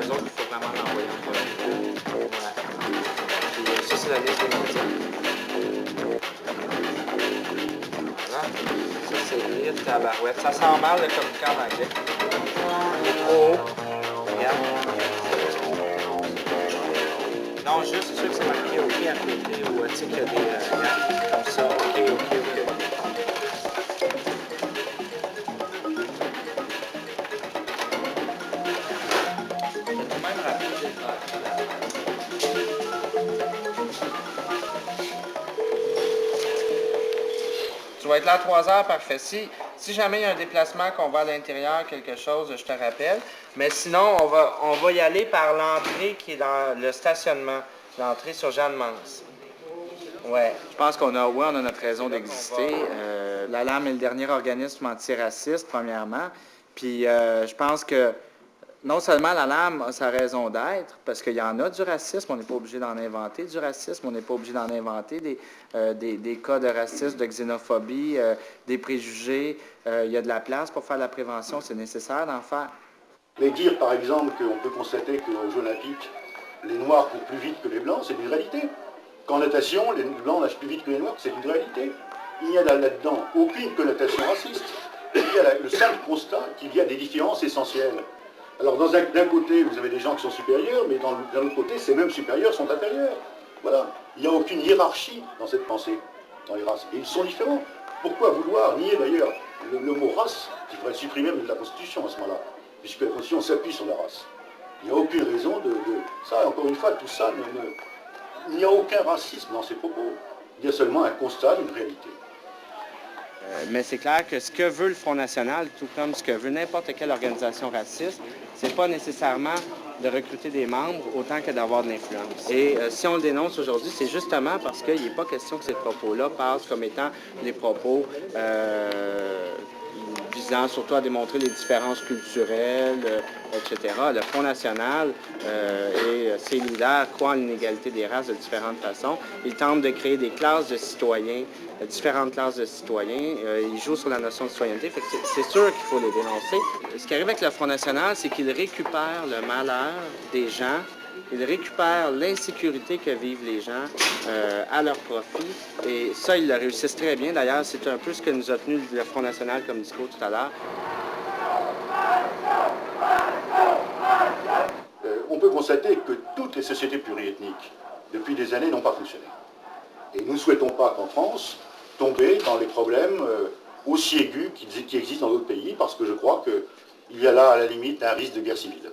eux autres, il faut vraiment l'envoyer en premier. Ouais. Puis ça, c'est la liste des médias. Voilà. Ça, c'est vite, tabarouette. Ça sent mal le communiqué en anglais. Il est trop haut. Regarde. Non, juste ceux que c'est marqué OK à côté ou tu sais qu'il y a des comme ça. OK. Tu vas être là à 3 heures, parfait. Si jamais il y a un déplacement, qu'on va à l'intérieur, quelque chose, je te rappelle. Mais sinon, on va y aller par l'entrée qui est dans le stationnement. L'entrée sur Jeanne Mance. Ouais. Je pense qu'on a notre raison d'exister. La LAM est le dernier organisme antiraciste, premièrement. Puis je pense que non seulement la LAM a sa raison d'être, parce qu'il y en a du racisme, on n'est pas obligé d'en inventer du racisme, on n'est pas obligé d'en inventer des cas de racisme, de xénophobie, des préjugés. Il y a de la place pour faire de la prévention, c'est nécessaire d'en faire. Mais dire par exemple qu'on peut constater qu'aux Jeux Olympiques, les Noirs courent plus vite que les Blancs, c'est une réalité. Qu'en natation, les Blancs nagent plus vite que les Noirs, c'est une réalité. Il n'y a là-dedans aucune connotation raciste. Il y a le simple constat qu'il y a des différences essentielles. Alors d'un côté, vous avez des gens qui sont supérieurs, mais d'un autre côté, ces mêmes supérieurs sont inférieurs. Voilà. Il n'y a aucune hiérarchie dans cette pensée, dans les races. Et ils sont différents. Pourquoi vouloir nier d'ailleurs le mot race, qui faudrait supprimer de la Constitution à ce moment-là, puisque la Constitution s'appuie sur la race. Il n'y a aucune raison de ça, encore une fois, tout ça, il n'y a aucun racisme dans ces propos. Il y a seulement un constat d'une réalité. Mais c'est clair que ce que veut le Front National, tout comme ce que veut n'importe quelle organisation raciste, c'est pas nécessairement de recruter des membres autant que d'avoir de l'influence. Et si on le dénonce aujourd'hui, c'est justement parce qu'il n'est pas question que ces propos-là passent comme étant des propos visant surtout à démontrer les différences culturelles, etc. Le Front National et ses leaders croient en l'inégalité des races de différentes façons. Ils tentent de créer des classes de citoyens, différentes classes de citoyens. Ils jouent sur la notion de citoyenneté. Fait que c'est sûr qu'il faut les dénoncer. Ce qui arrive avec le Front National, c'est qu'il récupère le malheur des gens. Ils récupèrent l'insécurité que vivent les gens à leur profit. Et ça, ils le réussissent très bien. D'ailleurs, c'est un peu ce que nous a tenu le Front National comme discours tout à l'heure. On peut constater que toutes les sociétés pluriethniques, depuis des années, n'ont pas fonctionné. Et nous ne souhaitons pas qu'en France, tomber dans les problèmes aussi aigus qui existent dans d'autres pays, parce que je crois qu'il y a là, à la limite, un risque de guerre civile.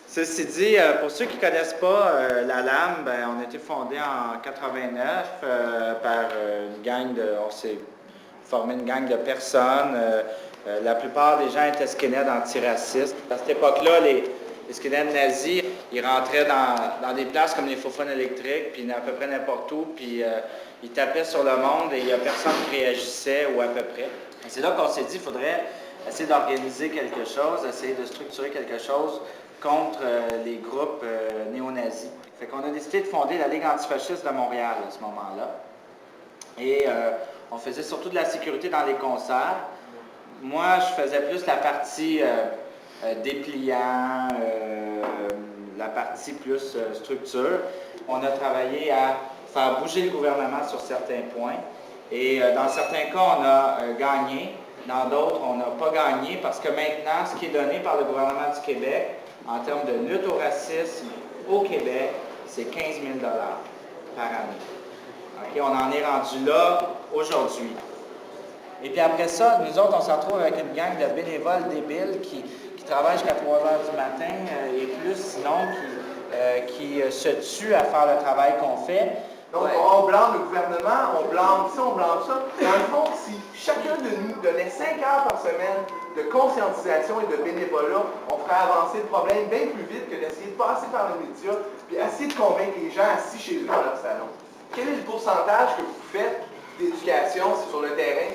Ceci dit, pour ceux qui ne connaissent pas la LAM, on a été fondé en 89 par une gang on s'est formé une gang de personnes. La plupart des gens étaient skinheads antiracistes. À cette époque-là, les skinheads nazis, ils rentraient dans des places comme les Faux-Fun électriques, puis à peu près n'importe où, puis ils tapaient sur le monde et il n'y a personne qui réagissait, ou à peu près. Et c'est là qu'on s'est dit qu'il faudrait essayer d'organiser quelque chose, essayer de structurer quelque chose contre les groupes néo-nazis. Fait qu'on a décidé de fonder la Ligue antifasciste de Montréal à ce moment-là. Et on faisait surtout de la sécurité dans les concerts. Moi, je faisais plus la partie dépliant, la partie plus structure. On a travaillé à faire bouger le gouvernement sur certains points. Et dans certains cas, on a gagné. Dans d'autres, on n'a pas gagné parce que maintenant, ce qui est donné par le gouvernement du Québec, en termes de lutte au racisme au Québec, c'est 15 000 $ par année. Okay? On en est rendu là aujourd'hui. Et puis après ça, nous autres, on se retrouve avec une gang de bénévoles débiles qui travaillent jusqu'à 3 heures du matin et plus, sinon, qui se tuent à faire le travail qu'on fait. Donc, on blâme le gouvernement, on blâme ça, on blâme ça. Dans le fond, si chacun de nous donnait 5 heures par semaine de conscientisation et de bénévolat, on ferait avancer le problème bien plus vite que d'essayer de passer par les médias puis essayer de convaincre les gens assis chez eux dans leur salon. Quel est le pourcentage que vous faites d'éducation sur le terrain?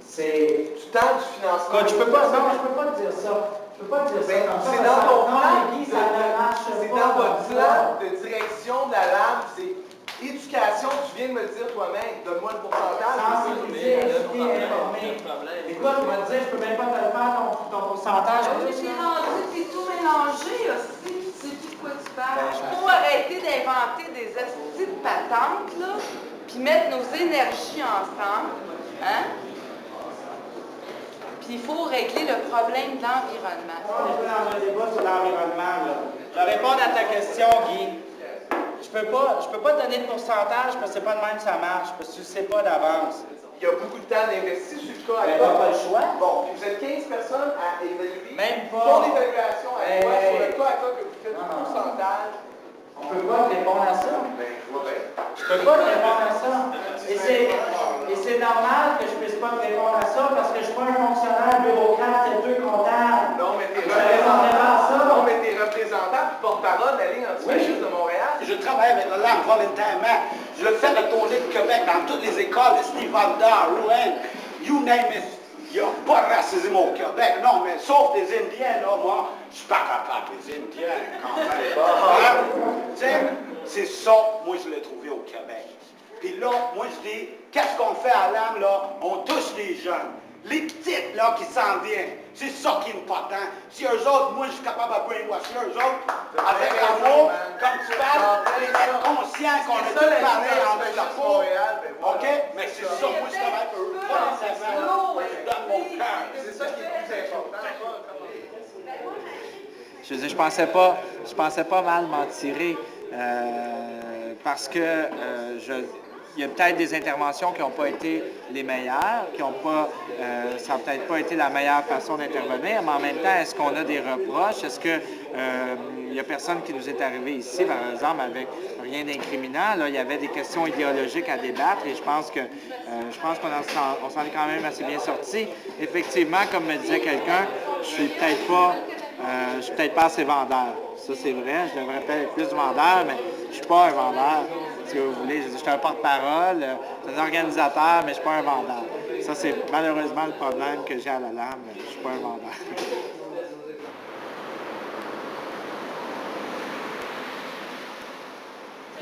C'est du temps, du financement. Je peux pas te dire ça. Je peux pas te dire ça. C'est dans ton plan. C'est dans votre plan de direction de la LAM. C'est éducation, tu viens de me le dire toi-même. Donne-moi le pourcentage. entente, là, puis mettre nos énergies ensemble, hein? Puis il faut régler le problème de l'environnement. On est pas dans un débat sur l'environnement, là. Je vais répondre à ta question, Guy. Je peux pas te donner de pourcentage parce que c'est pas de même que ça marche, parce que tu ne sais pas d'avance. Il y a beaucoup de temps d'investi sur le cas à Ben, toi. t'as pas le choix. Bon, puis vous êtes 15 personnes à évaluer. Même pas. Ton évaluation à toi sur le Hey. cas à toi que vous faites du pourcentage. On peut pas te répondre à ça. Ben, je vois bien. Je peux pas te répondre à ça. Et c'est normal que je puisse pas te répondre à ça parce que je suis pas un fonctionnaire bureaucrate et deux comptable. Non, mais t'es Je répondrai pas à ça. Non, mais t'es représentant puis porte-parole de la Ligue antifasciste de Montréal. Je travaille avec la langue volontairement. Je le fais à la tournée de Québec dans toutes les écoles, Steve Valdar, Rouen, you name it. Il n'y a pas de racisme au Québec, non, mais sauf des Indiens, là, moi, je suis pas capable des Indiens, quand même. Hein? Tu sais, c'est ça, moi, je l'ai trouvé au Québec. Puis là, moi, je dis, qu'est-ce qu'on fait à l'âme, là? On touche les jeunes. Les petites, là, qui s'en viennent, c'est ça qui est important. Si eux autres, moi, je suis capable de brainwasher eux autres, avec l'amour, comme tu parles, et être conscient qu'on est tous pareils en dessous de la peau. OK? Mais c'est ça, moi, je travaille pour eux. Pas nécessairement. Je donne mon cœur. C'est ça qui est plus important. Je veux dire, je pensais pas mal m'en tirer parce que il y a peut-être des interventions qui n'ont pas été les meilleures, ça n'a peut-être pas été la meilleure façon d'intervenir, mais en même temps, est-ce qu'on a des reproches? Est-ce que il n'y a personne qui nous est arrivé ici, par exemple, avec rien d'incriminant? Là, il y avait des questions idéologiques à débattre et je pense qu'on s'en est quand même assez bien sorti. Effectivement, comme me disait quelqu'un, je suis peut-être pas assez vendeur. Ça, c'est vrai. Je devrais peut-être être plus vendeur, mais je suis pas un vendeur. Si vous voulez, je suis un porte-parole, un organisateur, mais je suis pas un vendeur. Ça, c'est malheureusement le problème que j'ai à la lame. Je suis pas un vendeur.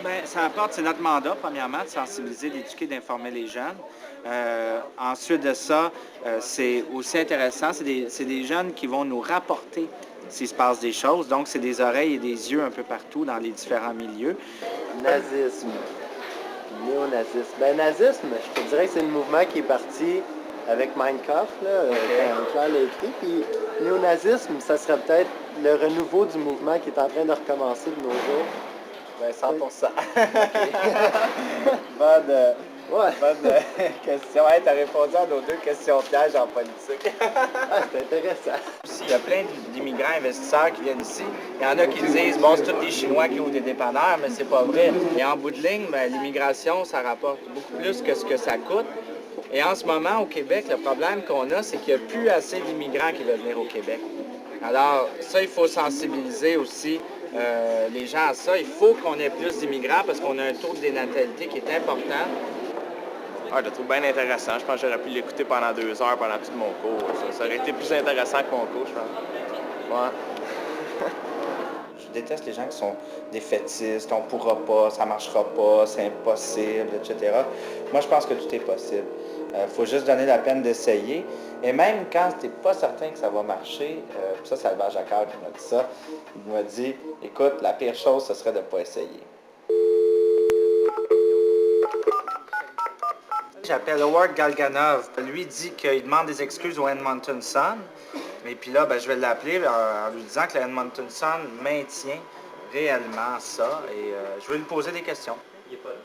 Bien, ça apporte, c'est notre mandat, premièrement, de sensibiliser, d'éduquer, d'informer les jeunes. Ensuite de ça, c'est aussi intéressant, c'est des jeunes qui vont nous rapporter s'il se passe des choses. Donc, c'est des oreilles et des yeux un peu partout dans les différents milieux. Nazisme. Néonazisme. Ben, nazisme, je te dirais que c'est le mouvement qui est parti avec Mein Kampf, là, quand Hitler l'a écrit. Puis néonazisme, ça serait peut-être le renouveau du mouvement qui est en train de recommencer de nos jours. Ben, 100%. Bonne Question. Hey, t'as répondu à nos 2 questions pièges en politique. c'est intéressant. Il y a plein d'immigrants investisseurs qui viennent ici. Il y en a qui disent, bon, c'est tous des Chinois qui ouvrent des dépanneurs, mais c'est pas vrai. Et en bout de ligne, ben, l'immigration, ça rapporte beaucoup plus que ce que ça coûte. Et en ce moment, au Québec, le problème qu'on a, c'est qu'il n'y a plus assez d'immigrants qui veulent venir au Québec. Alors, ça, il faut sensibiliser aussi les gens à ça. Il faut qu'on ait plus d'immigrants parce qu'on a un taux de dénatalité qui est important. Ah, je le trouve bien intéressant. Je pense que j'aurais pu l'écouter pendant 2 heures pendant tout mon cours. Ça aurait été plus intéressant que mon cours, je pense. Ouais. Je déteste les gens qui sont défaitistes, on ne pourra pas, ça ne marchera pas, c'est impossible, etc. Moi, je pense que tout est possible. Il faut juste donner la peine d'essayer. Et même quand tu n'es pas certain que ça va marcher, ça, c'est Albert Jacquard qui m'a dit ça, il m'a dit, écoute, la pire chose, ce serait de ne pas essayer. J'appelle Howard Galganov. Lui dit qu'il demande des excuses au Edmonton Sun. Et puis là, ben, je vais l'appeler en lui disant que le Edmonton Sun maintient réellement ça. Et je vais lui poser des questions. Il n'est pas là.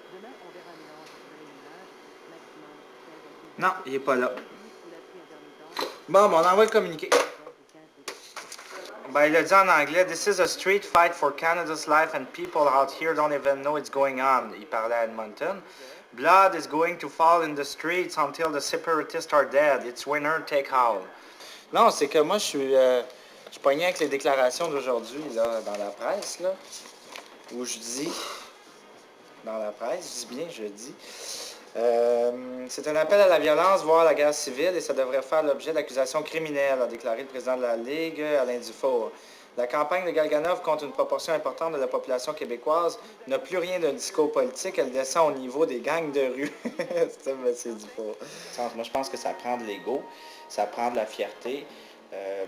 Non, il n'est pas là. Bon, on envoie le communiqué. Ben, il a dit en anglais, "This is a street fight for Canada's life and people out here don't even know it's going on." Il parlait à Edmonton. "Blood is going to fall in the streets until the separatists are dead. It's winner take all." Non, c'est que moi, je suis pogné avec les déclarations d'aujourd'hui, là, dans la presse, là, où je dis, dans la presse, je dis bien, je dis, c'est un appel à la violence, voire à la guerre civile, et ça devrait faire l'objet d'accusations criminelles, a déclaré le président de la Ligue, Alain Dufour. La campagne de Galganov contre une proportion importante de la population québécoise n'a plus rien d'un discours politique, elle descend au niveau des gangs de rue. C'est ça, M. Dufour. Moi, je pense que ça prend de l'ego, ça prend de la fierté.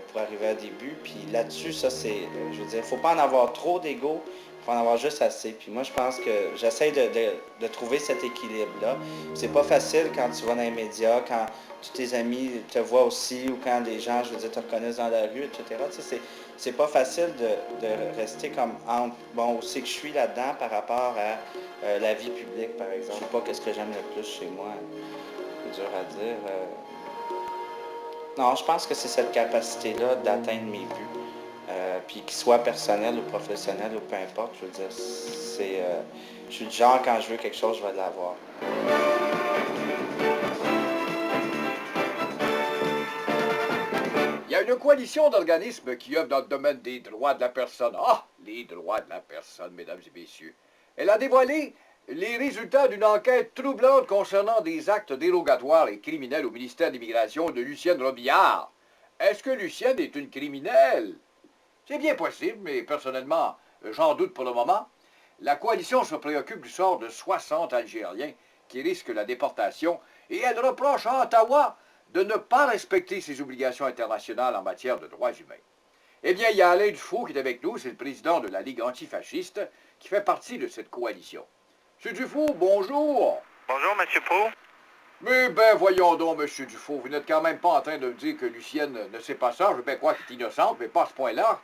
pour arriver à des buts. Puis là-dessus, ça, c'est, je veux dire, il ne faut pas en avoir trop d'ego, il faut en avoir juste assez. Puis moi, je pense que j'essaie de trouver cet équilibre-là. C'est pas facile quand tu vas dans les médias, quand tous tes amis te voient aussi, ou quand les gens, je veux dire, te reconnaissent dans la rue, etc. Tu sais, c'est pas facile de rester comme entre, bon, où c'est que je suis là-dedans par rapport à la vie publique, par exemple. Je sais pas qu'est-ce que j'aime le plus chez moi. C'est dur à dire. Non, je pense que c'est cette capacité-là d'atteindre mes buts. Puis qu'ils soient personnels ou professionnels ou peu importe, je veux dire, je suis du genre, quand je veux quelque chose, je vais l'avoir. Il y a une coalition d'organismes qui œuvrent dans le domaine des droits de la personne. Ah, les droits de la personne, mesdames et messieurs. Elle a dévoilé les résultats d'une enquête troublante concernant des actes dérogatoires et criminels au ministère de l'Immigration de Lucienne Robillard. Est-ce que Lucienne est une criminelle? C'est bien possible, mais personnellement, j'en doute pour le moment. La coalition se préoccupe du sort de 60 Algériens qui risquent la déportation et elle reproche à Ottawa de ne pas respecter ses obligations internationales en matière de droits humains. Eh bien, il y a Alain Dufault qui est avec nous, c'est le président de la Ligue antifasciste, qui fait partie de cette coalition. M. Dufault, bonjour. Bonjour, M. Pro. Mais ben, voyons donc, M. Dufault, vous n'êtes quand même pas en train de me dire que Lucienne ne sait pas ça. Je veux bien croire qu'elle est innocente, mais pas à ce point-là.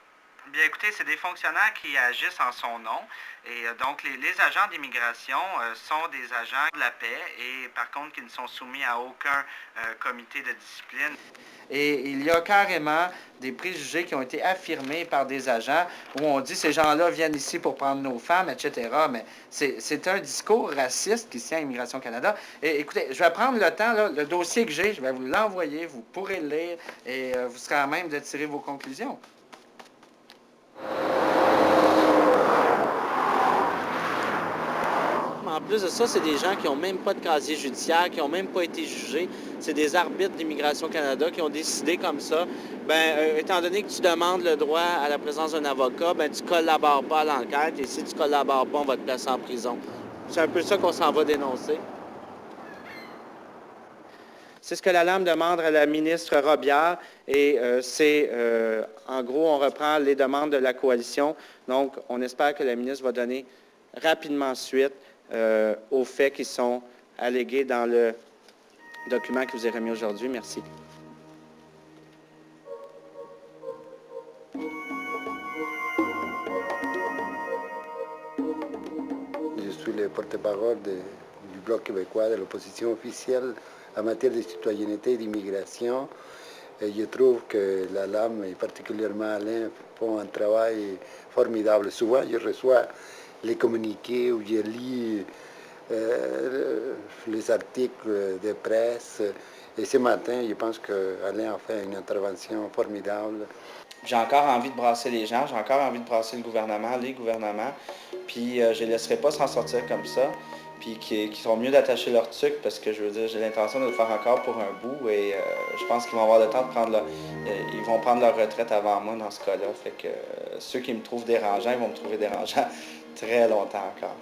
Bien, écoutez, c'est des fonctionnaires qui agissent en son nom. Et donc, les agents d'immigration sont des agents de la paix et, par contre, qui ne sont soumis à aucun comité de discipline. Et il y a carrément des préjugés qui ont été affirmés par des agents où on dit ces gens-là viennent ici pour prendre nos femmes, etc. Mais c'est un discours raciste qui tient à Immigration Canada. Et écoutez, je vais prendre le temps, là, le dossier que j'ai, je vais vous l'envoyer, vous pourrez le lire et vous serez à même de tirer vos conclusions. En plus de ça, c'est des gens qui n'ont même pas de casier judiciaire, qui n'ont même pas été jugés. C'est des arbitres d'Immigration Canada qui ont décidé comme ça. Étant donné que tu demandes le droit à la présence d'un avocat, tu ne collabores pas à l'enquête. Et si tu ne collabores pas, on va te placer en prison. C'est un peu ça qu'on s'en va dénoncer. C'est ce que la LAM demande à la ministre Robillard et en gros, on reprend les demandes de la coalition. Donc, on espère que la ministre va donner rapidement suite aux faits qui sont allégués dans le document qui vous est remis aujourd'hui. Merci. Je suis le porte-parole du Bloc québécois de l'opposition officielle en matière de citoyenneté et d'immigration. Et je trouve que la LAM et particulièrement Alain font un travail formidable. Souvent, je reçois les communiqués où je lis les articles de presse. Et ce matin, je pense qu'Alain a fait une intervention formidable. J'ai encore envie de brasser les gens, j'ai encore envie de brasser le gouvernement, les gouvernements, puis je ne les laisserai pas s'en sortir comme ça, puis qui seront mieux d'attacher leur tuque, parce que je veux dire, j'ai l'intention de le faire encore pour un bout, et je pense qu'ils vont avoir le temps de prendre ils vont prendre leur retraite avant moi dans ce cas-là, fait que ceux qui me trouvent dérangeant, ils vont me trouver dérangeant très longtemps encore.